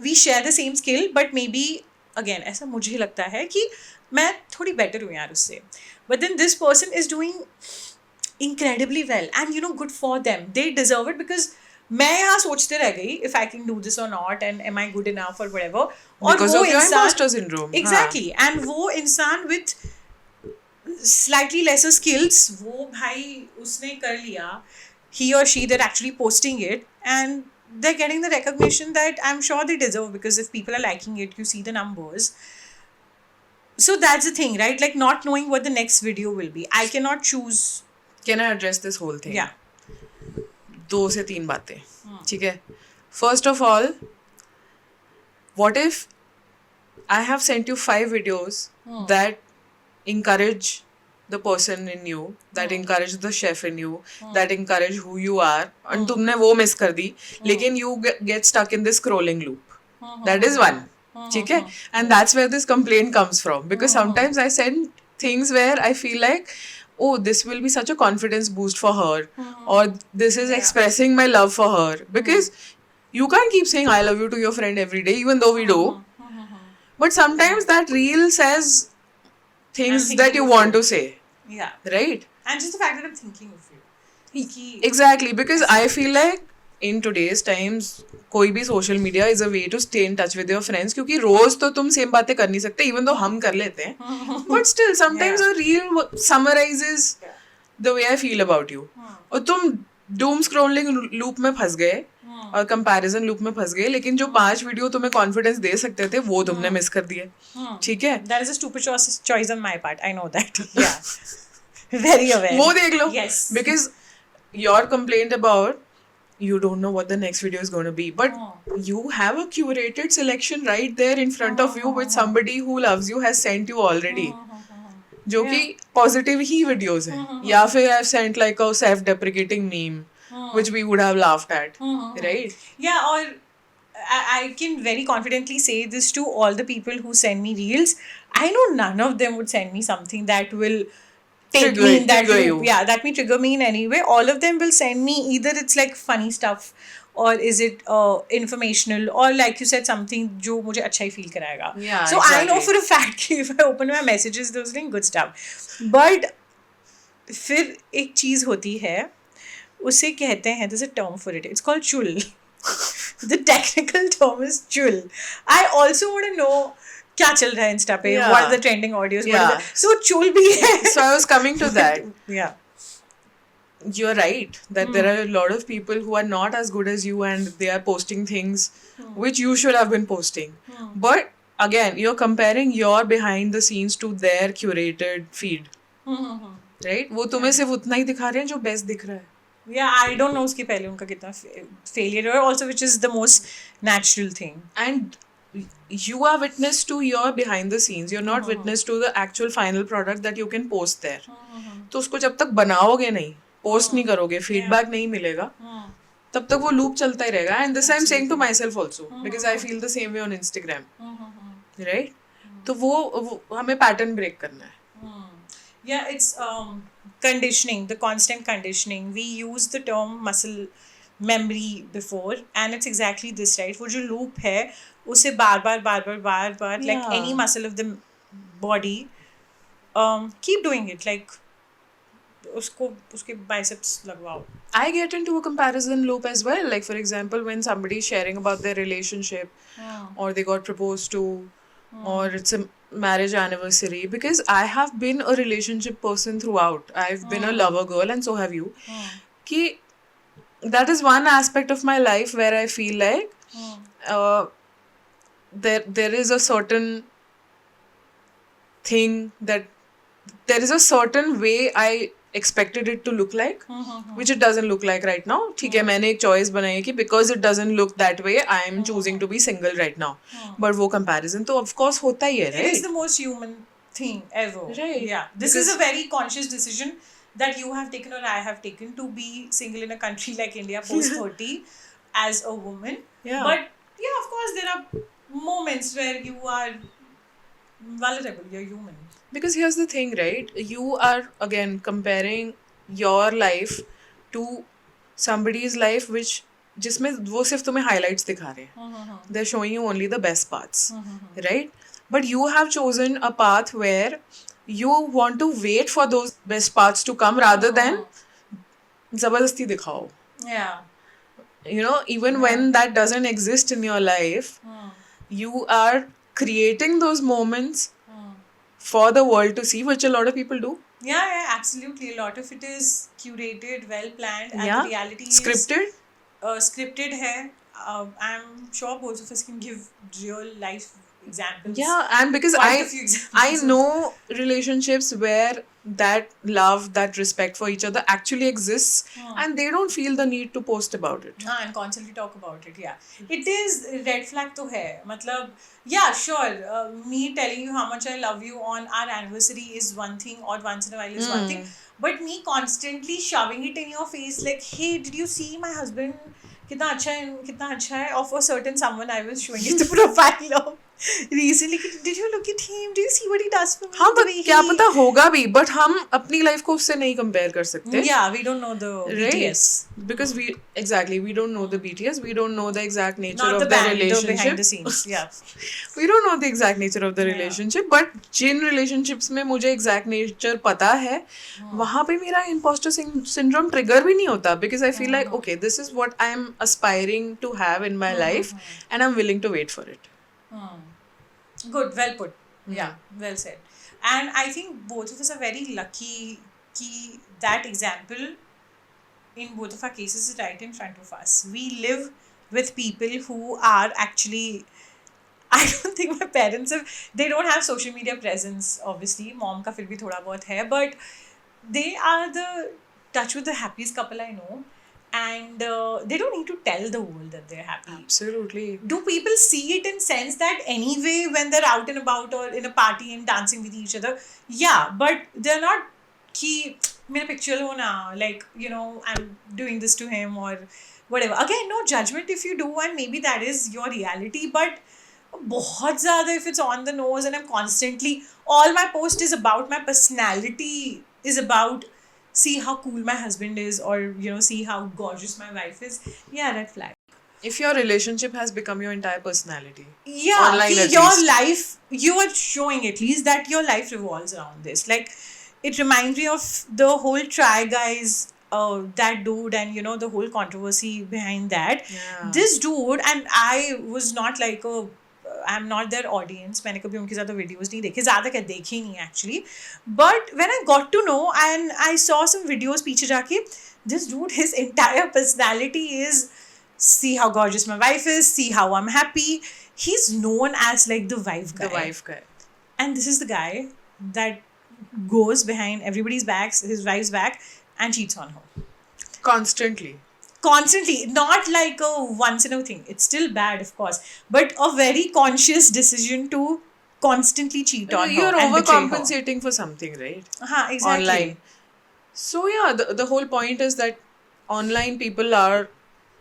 we share the same skill, but maybe, again, ऐसा मुझे लगता है कि मैं थोड़ी better हूँ यार उससे, but then this person is doing incredibly well, and good for them, they deserve it, because मैं यहाँ सोचते रह गई if I can do this or not, and am I good enough or whatever, और Because वो of your इंसान, imposter syndrome. exactly, and वो इंसान with slightly lesser skills, वो भाई उसने कर लिया, he or she, they're actually posting it, and they're getting the recognition that I'm sure they deserve, because if people are liking it, you see the numbers. So that's the thing, right? Like, not knowing what the next video will be. I cannot choose. Can I address this whole thing? Yeah. 2 से 3 बातें, ठीक है? First of all, what if I have sent you 5 videos that encourage the person in you, that encourage the chef in you, that encourage who you are, and तुमने वो miss कर दी, लेकिन you get stuck in this scrolling loop. That is one, ठीक है? And that's where this complaint comes from, because sometimes I send things where I feel like, oh, this will be such a confidence boost for her, or this is expressing my love for her, because you can't keep saying I love you to your friend every day, even though we do. But sometimes that reel says things I'm that thinking you of want you. to say, Yeah. right? And just the fact that I'm thinking of you. Exactly, because I feel like in today's times कोई भी social media is a way to stay in touch with your friends, क्योंकि रोज तो तुम same बातें कर नहीं सकते, even though हम कर लेते हैं, but still sometimes a reel summarizes the way I feel about you. और तुम doom scrolling loop में फंस गए और कंपैरिजन लूप में फंस गए, लेकिन जो 5 वीडियो तुम्हें कॉन्फिडेंस दे सकते थे वो तुमने मिस कर दिए. ठीक है, That is a stupid choice on my part. I know that. Yeah. Very aware. वो देख लो. Yes. Because your complaint about you don't know what the next video is going to be, but you have a curated selection right there in front of you, which somebody who loves you has sent you already, जो कि positive ही videos हैं, या फिर I've sent like a self deprecating meme which we would have laughed at, right? Yeah, or I can very confidently say this to all the people who send me reels. I know none of them would send me something that will take me in that Trigger loop. you. Yeah, that may trigger me in any way. All of them will send me either it's like funny stuff or is it informational or like you said something जो मुझे अच्छा ही feel कराएगा. Yeah, So I know exactly. for a fact कि if I open my messages those are good stuff. But फिर एक चीज़ होती है, उसे कहते हैं, there's a term for it. It's called chul. The technical term is chul. I also want to know क्या चल रहा है इंस्टा पे, Yeah. what are the trending audios, what Yeah. are the... So chul भी है. So I was coming to that. Yeah. You're right that there are a lot of people who are not as good as you and they are posting things which you should have been posting. But again, you're comparing your behind the scenes to their curated feed. Right? वो तुम्हें सिर्फ उतना ही दिखा रहे हैं जो best दिख रहा है. Yeah, I don't know उसके पहले उनका कितना failure है, also which is the most natural thing. And you are witness to your behind the scenes. You're not witness to the actual final product that you can post there. तो उसको जब तक बनाओगे नहीं, पोस्ट नहीं करोगे, feedback नहीं मिलेगा, तब तक वो लूप चलता ही रहेगा. And this I am saying to myself also, because I feel the same way on Instagram, right? तो वो हमें पैटर्न ब्रेक करना है. Yeah, it's conditioning, the constant conditioning. We use the term muscle memory before, and it's exactly this, right? वो जो loop है, उसे बार बार, like Yeah. any muscle of the body, keep doing it, like उसको उसके biceps लगवाओ. I get into a comparison loop as well. Like, for example, when somebody is sharing about their relationship or they got proposed to or it's a marriage anniversary, because I have been a relationship person throughout. I've been a lover girl and so have you. Ki, that is one aspect of my life where I feel like there is a certain thing that there is a certain way I expected it to look like, which it doesn't look like right now. ठीक है, मैंने एक choice बनाई है कि because it doesn't look that way, I am choosing to be single right now. But वो comparison तो of course होता ही है, It is right? the most human thing ever. Right. Yeah. This is Because- a very conscious decision that you have taken or I have taken to be single in a country like India post 30 as a woman. Yeah. But yeah, of course, there are moments where you are vulnerable. You're human. Because here's the thing, right? You are again comparing your life to somebody's life which जिसमें वो सिर्फ तुम्हें highlights दिखा रहे हैं. They're showing you only the best parts, right? But you have chosen a path where you want to wait for those best parts to come rather than ज़बरदस्ती दिखाओ. Yeah. You know, even when that doesn't exist in your life, you are creating those moments for the world to see, which a lot of people do. Yeah, absolutely. A lot of it is curated, well planned, and Yeah. the reality Scripted. is scripted है. I'm sure both of us can give real life examples. Yeah, and because Quite a few examples I know relationships where that love, that respect for each other actually exists, and they don't feel the need to post about it. and constantly talk about it. Yeah, it is red flag तो है. मतलब yeah, sure. Me telling you how much I love you on our anniversary is one thing, or once in a while is one thing. But me constantly shoving it in your face, like, hey, did you see my husband? कितना अच्छा है of a certain someone I was showing you the profile of. recently, did you look at him? Do you see what he does for me? हाँ, The but way क्या he- पता होगा भी, but हम अपनी लाइफ को उससे नहीं कंपेयर कर सकते. Yeah, we don't know the Right. BTS. Because we don't know the BTS, we don't know the exact nature Not of the the band, the relationship. behind the scenes. Yeah. We don't know the exact nature of the Yeah. relationship, but Jin relationships में मुझे exact nature पता है, वहाँ पे मेरा imposter syndrome trigger भी नहीं होता, because I feel like, okay, this is what I'm aspiring to have in my life, and I'm willing to wait for it. Good, well put. Yeah, well said. And I think both of us are very lucky कि that example in both of our cases is right in front of us. We live with people who are actually, I don't think my parents have, they don't have social media presence, obviously. Mom का फिर भी थोड़ा बहुत है, but they are the touch with the happiest couple I know. And they don't need to tell the world that they're happy. Absolutely. Do people see it and sense that anyway when they're out and about or in a party and dancing with each other? Yeah, but they're not ki mera picture ho na, like, you know, I'm doing this to him or whatever. Again, no judgment if you do, and maybe that is your reality, but बहुत ज़्यादा if it's on the nose and I'm constantly, all my post is about my personality, is about see how cool my husband is, or, you know, see how gorgeous my wife is. Yeah, red flag. If your relationship has become your entire personality. Yeah, Online ki at your least. life, you are showing at least that your life revolves around this. Like, it reminds me of the whole Try Guys, that dude, and, you know, the whole controversy behind that. Yeah. This dude, and I was not like a, I'm not their audience. मैंने कभी उनके ज़्यादा videos नहीं देखे, ज़्यादा क्या देखे ही नहीं actually. But when I got to know and I saw some videos पीछे जाके, this dude, his entire personality is, see how gorgeous my wife is, see how I'm happy. He's known as like the wife guy. The wife guy. And this is the guy that goes behind everybody's backs, his wife's back, and cheats on her. Constantly. Constantly. Not like a once in a thing. It's still bad, of course. But a very conscious decision to constantly cheat on her. You're and betray her. overcompensating for something, right? Exactly. Online. So yeah, the whole point is that online people are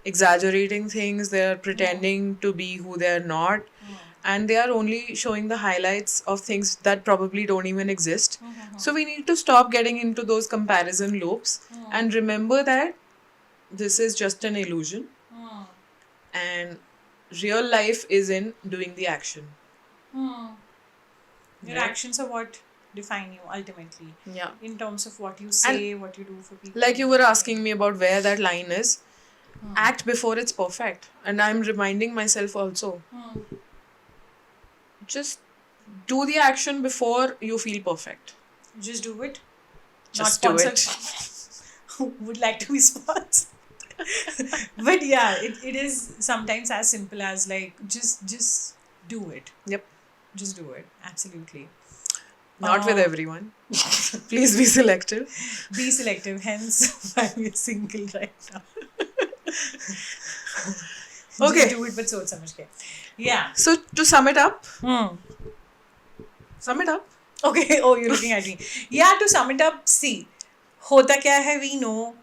exaggerating things, they're pretending to be who they're not, and they are only showing the highlights of things that probably don't even exist. So we need to stop getting into those comparison loops and remember that this is just an illusion, and real life is in doing the action. Your actions are what define you ultimately. Yeah. In terms of what you say, what you do for people. Like you were asking me about where that line is. Act before it's perfect. And I'm reminding myself also. Just do the action before you feel perfect. Just do it. Just Not do it. sponsored. Would like to be sponsored. But yeah, it is sometimes as simple as like just do it. Yep. Just do it. Absolutely. Not with everyone. Please be selective. Be selective, hence why we're single right now. Okay. Just do it, but सोच समझ के. Yeah. So to sum it up. Sum it up. Okay. Oh, you're looking at me. Yeah, to sum it up, see, होता क्या है, we know.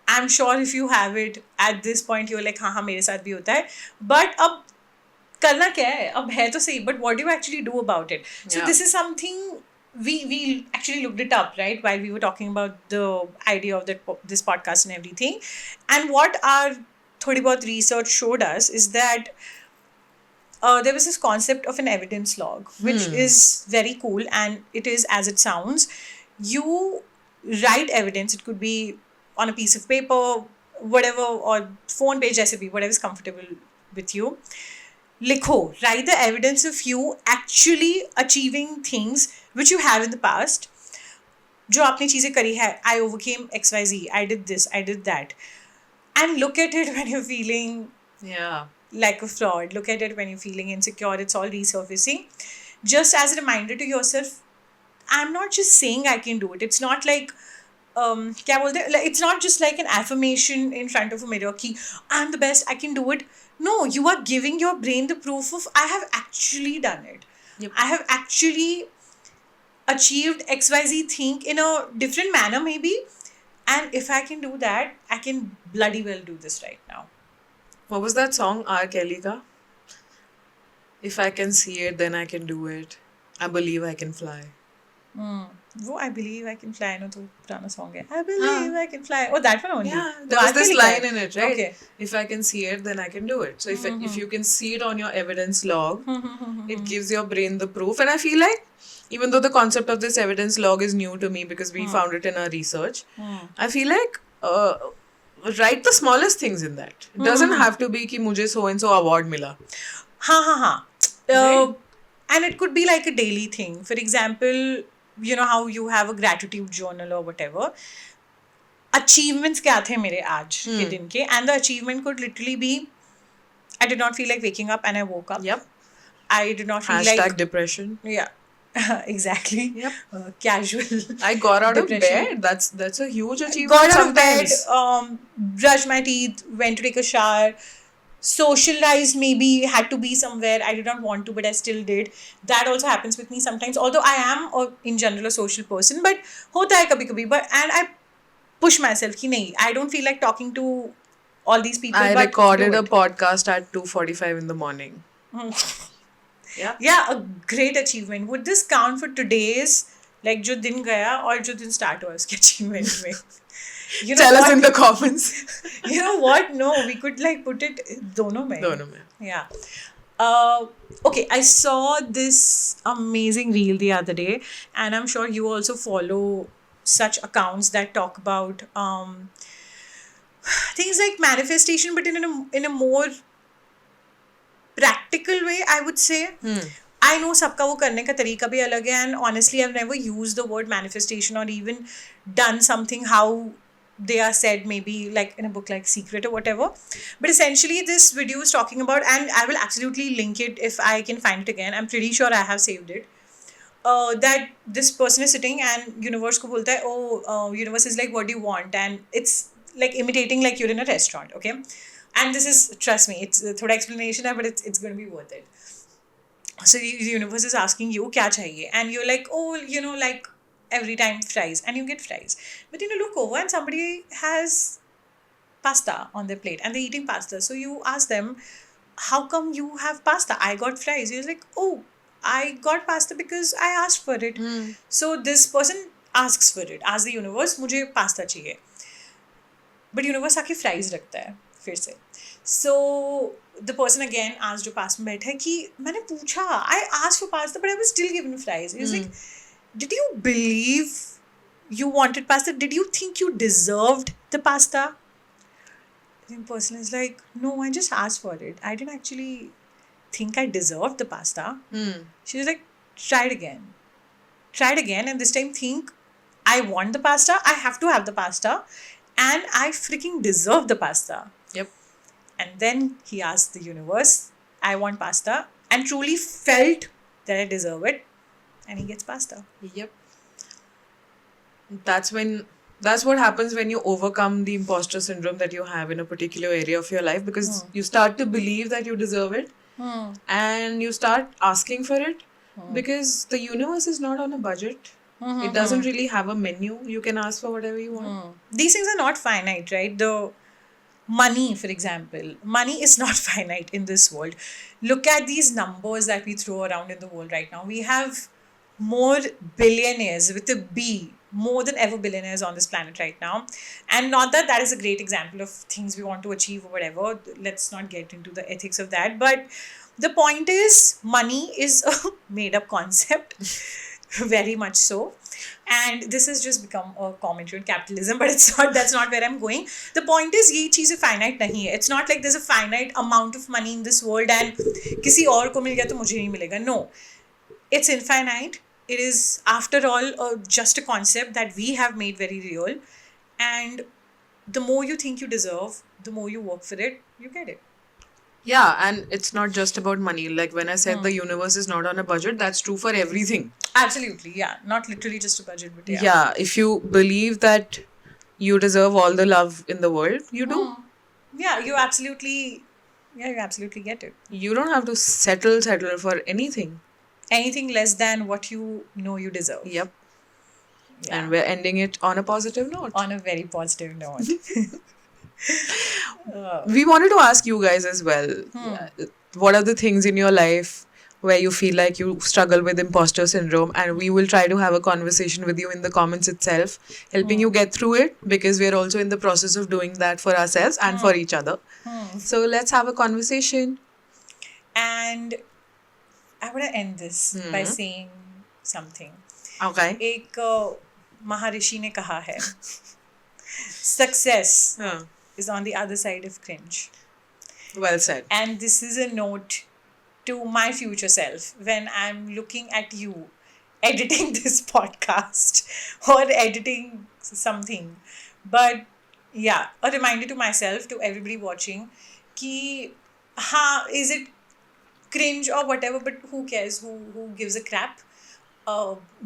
I'm sure if you have it at this point, you're like, हाँ मेरे साथ भी होता है. But अब करना क्या है? अब है तो सही. But what do you actually do about it? So Yeah. this is something we actually looked it up, right, while we were talking about the idea of this podcast and everything. And what our thodi bahut research showed us is that there was this concept of an evidence log, which is very cool, and it is as it sounds. You write evidence. It could be on a piece of paper, whatever, or phone page, jaise bhi, whatever is comfortable with you. Likho, write the evidence of you actually achieving things which you have in the past. जो आपने चीज़ें करी है, I overcame XYZ, I did this, I did that. And look at it when you're feeling Yeah. like a fraud. Look at it when you're feeling insecure. It's all resurfacing. Just as a reminder to yourself, I'm not just saying I can do it. It's not like क्या बोलते हैं, it's not just like an affirmation in front of a mirror कि I'm the best, I can do it. No, you are giving your brain the proof of I have actually done it. Yep. I have actually achieved XYZ thing in a different manner maybe. And if I can do that, I can bloody well do this right now. What was that song? R. Kelly ka? If I can see it, then I can do it. I believe I can fly. वो I believe I can fly ना तो पुराना song है. I believe I can fly. Oh, that one only. Yeah, वो there was आके this लिखा है. line in it, right? Okay. If I can see it, then I can do it. So if you can see it on your evidence log, it gives your brain the proof. And I feel like even though the concept of this evidence log is new to me because we found it in our research, I feel like write the smallest things in that. It doesn't have to be कि मुझे so and so award मिला. हाँ. Right. And it could be like a daily thing. For example, you know how you have a gratitude journal or whatever. Achievements क्या थे मेरे आज के दिन के, and the achievement could literally be I did not feel like waking up and I woke up. Yep. I did not feel Hashtag like depression. yeah. Exactly. Yep. Casual. I got out Depression. of bed. That's a huge achievement. Got out of bed, sometimes. brushed my teeth, went to take a shower, socialized, maybe had to be somewhere. I did not want to, but I still did. That also happens with me sometimes. Although I am, in general, a social person, but hota hai kabhi kabhi. But and I push myself ki nahi, I don't feel like talking to all these people. I but recorded do a it. podcast at 2:45 in the morning. Yeah. Yeah, a great achievement. Would this count for today's, like जो दिन गया और जो दिन start हुआ उसके achievement में? You know Tell us what? in the comments. You know what? No, we could like put it दोनों में. दोनों में. Yeah. Okay, I saw this amazing reel the other day, and I'm sure you also follow such accounts that talk about things like manifestation, but in a more practical way, I would say. I know सबका वो करने का तरीका भी अलग है, and honestly I've never used the word manifestation or even done something how they are said, maybe like in a book like Secret or whatever. But essentially this video is talking about, and I will absolutely link it if I can find it again. I'm pretty sure I have saved it. That this person is sitting and universe को बोलता है, universe is like, what do you want? And it's like imitating like you're in a restaurant, okay? And this is, trust me, it's थोड़ा explanation है, but it's going to be worth it. So the universe is asking you क्या चाहिए, and you're like, oh, you know, like every time fries, and you get fries. But you know, look over and somebody has pasta on their plate and they're eating pasta. So you ask them, how come you have pasta? I got fries. You're like, oh, I got pasta because I asked for it. So this person asks for it, asks the universe, मुझे pasta चाहिए. But universe आके fries रखता है फिर से. So the person again asked जो पास में बैठा है कि मैंने पूछा, I asked for pasta but I was still given fries. He's like, did you believe you wanted pasta? Did you think you deserved the pasta? The person is like, no, I just asked for it. I didn't actually think I deserved the pasta. She was like, try it again. Try it again, and this time think, I want the pasta, I have to have the pasta, and I freaking deserve the pasta. Yep. And then he asked the universe, I want pasta, and truly felt that I deserve it, and he gets pasta. Yep. That's what happens when you overcome the imposter syndrome that you have in a particular area of your life, because you start to believe that you deserve it and you start asking for it because the universe is not on a budget. It doesn't really have a menu. You can ask for whatever you want. These things are not finite, right? The money, for example, money is not finite in this world. Look at these numbers that we throw around in the world right now. We have more billionaires with a B, more than ever billionaires on this planet right now. And not that that is a great example of things we want to achieve or whatever. Let's not get into the ethics of that. But the point is, money is a made up concept. Very much so. And this has just become a commentary on capitalism, but that's not where I'm going. The point is, ये चीज़ें finite नहीं है. It's not like there's a finite amount of money in this world and किसी और को मिल गया तो मुझे नहीं मिलेगा. No. It's infinite. It is, after all, just a concept that we have made very real. And the more you think you deserve, the more you work for it, you get it. Yeah, and it's not just about money. Like when I said the universe is not on a budget, that's true for everything. Absolutely, yeah. Not literally just a budget, but yeah. Yeah, if you believe that you deserve all the love in the world, you do. Yeah, you absolutely get it. You don't have to settle for anything. Anything less than what you know you deserve. Yep. Yeah. And we're ending it on a positive note. On a very positive note. We wanted to ask you guys as well. What are the things in your life where you feel like you struggle with imposter syndrome, and we will try to have a conversation with you in the comments itself, helping you get through it, because we are also in the process of doing that for ourselves and for each other. So let's have a conversation. And I want to end this by saying something. Okay. एक महर्षि ने कहा है, success Yeah. is on the other side of cringe. Well said. And this is a note to my future self when I'm looking at you editing this podcast or editing something. But yeah, a reminder to myself, to everybody watching, ki, is it cringe or whatever, but who cares? Who gives a crap?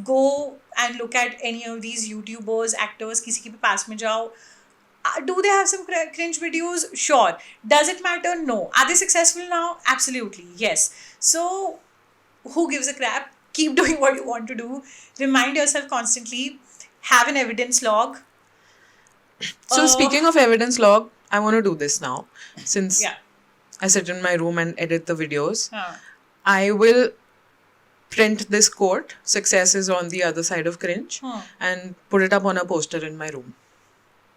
Go and look at any of these YouTubers, actors, किसी के भी पास में जाओ. Do they have some cringe videos? Sure. Does it matter? No. Are they successful now? Absolutely. Yes. So, who gives a crap? Keep doing what you want to do. Remind yourself constantly. Have an evidence log. So speaking of evidence log, I want to do this now. Since Yeah. I sit in my room and edit the videos, Huh. I will print this quote, success is on the other side of cringe, and put it up on a poster in my room.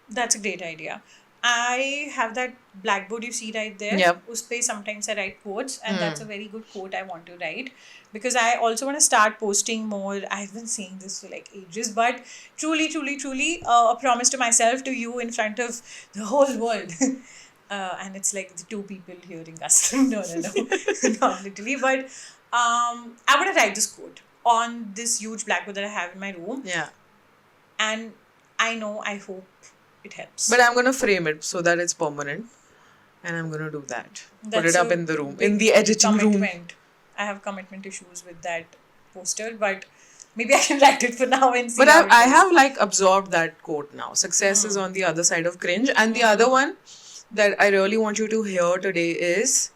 That's a great idea. I have that blackboard you see right there. Yep. Uspe sometimes I write quotes, and that's a very good quote I want to write, because I also want to start posting more. I've been saying this for like ages, but truly, a promise to myself, to you, in front of the whole world. And it's like the two people hearing us. No, not literally. But I want to write this quote on this huge blackboard that I have in my room. Yeah. And I hope it helps. But I'm going to frame it so that it's permanent. And I'm going to do that. Put it up in the room. In the editing room. Commitment. I have commitment issues with that poster, but maybe I can write it for now and see. But how it I is. have like absorbed that quote now. Success is on the other side of cringe. And the other one that I really want you to hear today is,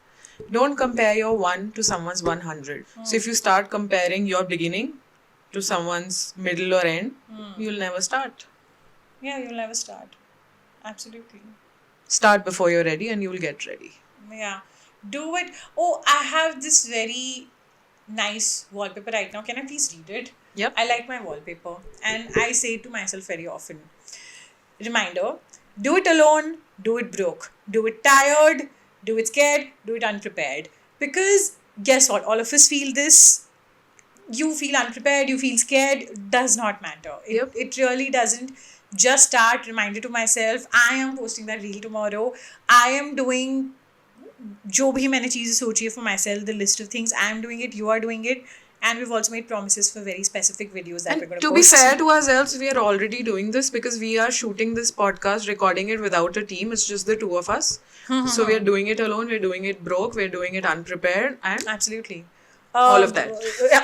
don't compare your 1 to someone's 100. So if you start comparing your beginning to someone's middle or end, you'll never start. Yeah, you'll never start. Absolutely. Start before you're ready and you'll get ready. Yeah. Do it. Oh, I have this very nice wallpaper right now. Can I please read it? Yep. I like my wallpaper. And I say it to myself very often. Reminder, do it alone, do it broke. Do it tired, do it scared, do it unprepared. Because guess what? All of us feel this. You feel unprepared, you feel scared, does not matter. It really doesn't. Just start. Reminder to myself, I am posting that reel tomorrow. I am doing जो भी मैंने चीज़ें सोची है for myself, the list of things, I am doing it, you are doing it. And we've also made promises for very specific videos that we're going to To post. be fair to ourselves, we are already doing this because we are shooting this podcast, recording it without a team. It's just the two of us. So we are doing it alone, we're doing it broke, we're doing it unprepared, and Absolutely. all of that.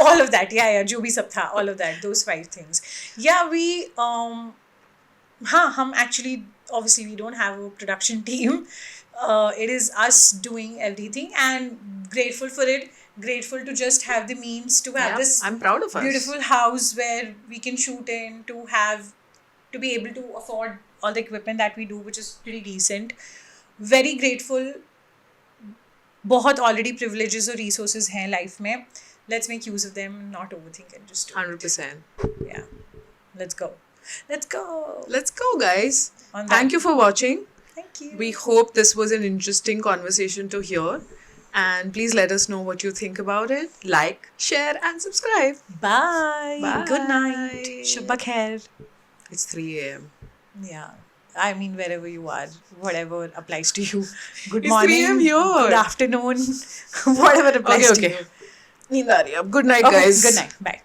All of that. Yeah, जो भी सब था. All of that. Those 5 things. Yeah, we... हम actually... Obviously, we don't have a production team. It is us doing everything, and grateful for it. Grateful to just have the means to have Yeah, this I'm proud of us. beautiful house where we can shoot in, to be able to afford all the equipment that we do, which is pretty decent. Very grateful. बहुत already privileges और resources हैं life में. Let's make use of them, not overthink and just do 100%. it. Yeah. Let's go. Let's go. Let's go, guys. On Thank that. you for watching. Thank you. We hope this was an interesting conversation to hear. And please let us know what you think about it. Like, share, and subscribe. Bye. Bye. Good night. Shabba khair. It's 3 a.m. Yeah. I mean, wherever you are, whatever applies to you. Good It's 3 morning. a.m. here. Good afternoon. Whatever applies to Okay. you. Neend aa rahi hai ab. Good night, Okay, guys. good night. Bye.